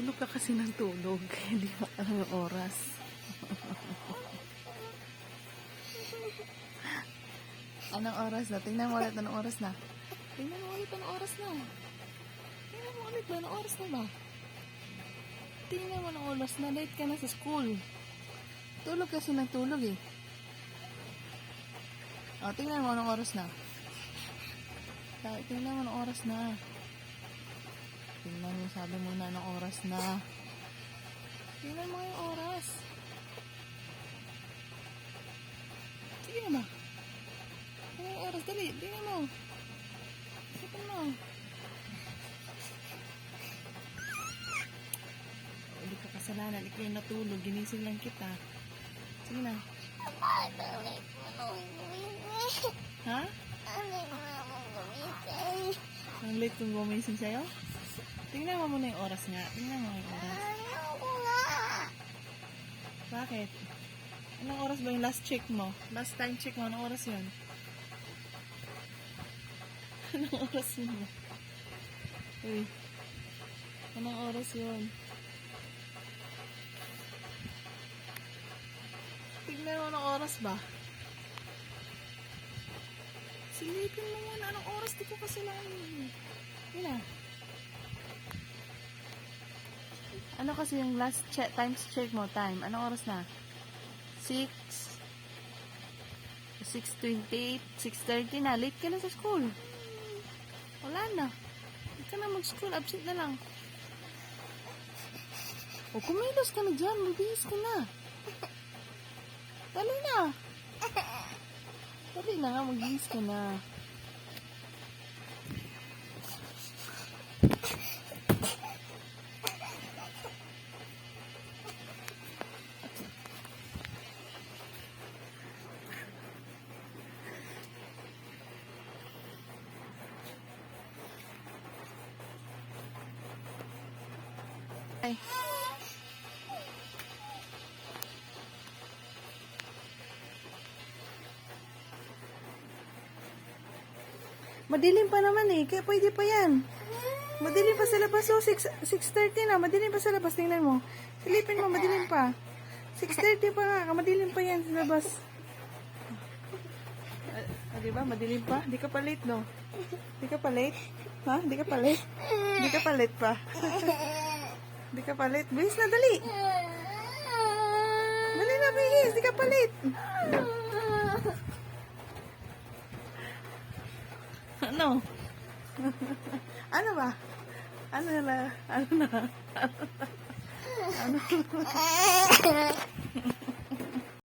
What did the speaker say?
Tulog ka kasi ng tulog. Hindi mo alam yung oras. Anong oras na? Tingnan mo ulit anong oras na. Tingnan mo ulit anong oras na. Tingnan mo ulit ba anong oras na ba? Tingnan mo anong oras na. Late ka na sa school. Tulog kasi ng tulog eh. O, tingnan mo anong oras na. Tingnan mo anong oras na. Tingnan mo, sabi mo na anong oras na. Tingnan mo yung oras. Sige na ba? Tingnan yung oras, dali. Tingnan mo. Tingnan mo. Hindi ka kasalanan. Ikaw yung natulog. Ginising lang kita. Sige na. Ha? Ang late kong gumising sa'yo? Tingnan mo muna yung oras nga. Tingnan mo yung oras. Bakit? Anong oras ba yung last check mo? Last time check mo, anong oras yun? Anong oras yun? Uy. Anong oras yun? Tingnan mo anong oras ba? Silipin mo muna anong oras. Di ko kasi lang yun na. Ano kasi yung last check, times check mo, time? Anong oras na? 6, 6:28, 6:30 na. Late ka na sa school. Wala na. Hindi ka na mag-school. Absent na lang. O, kumilos ka na dyan. Mabihis ka na. Dali na. Dali na nga. Magbihis ka na. Ay. Madilim pa naman eh. Kaya pwede pa yan. Madilim pa sa labas. So, 6:30 na. Madilim pa sa labas. Tingnan mo. Silipin mo. Madilim pa. 6:30 pa nga. Madilim pa yan sa labas. Diba? Madilim pa. Di ka pa late, no? Di ka pa late? Ha? Di ka pa late? Di ka pa late pa. Di ka pa late. Bilis na, dali. Dali na, bilis. Di ka pa late. Ano? Ano ba? Ano na? Ano na? Ano?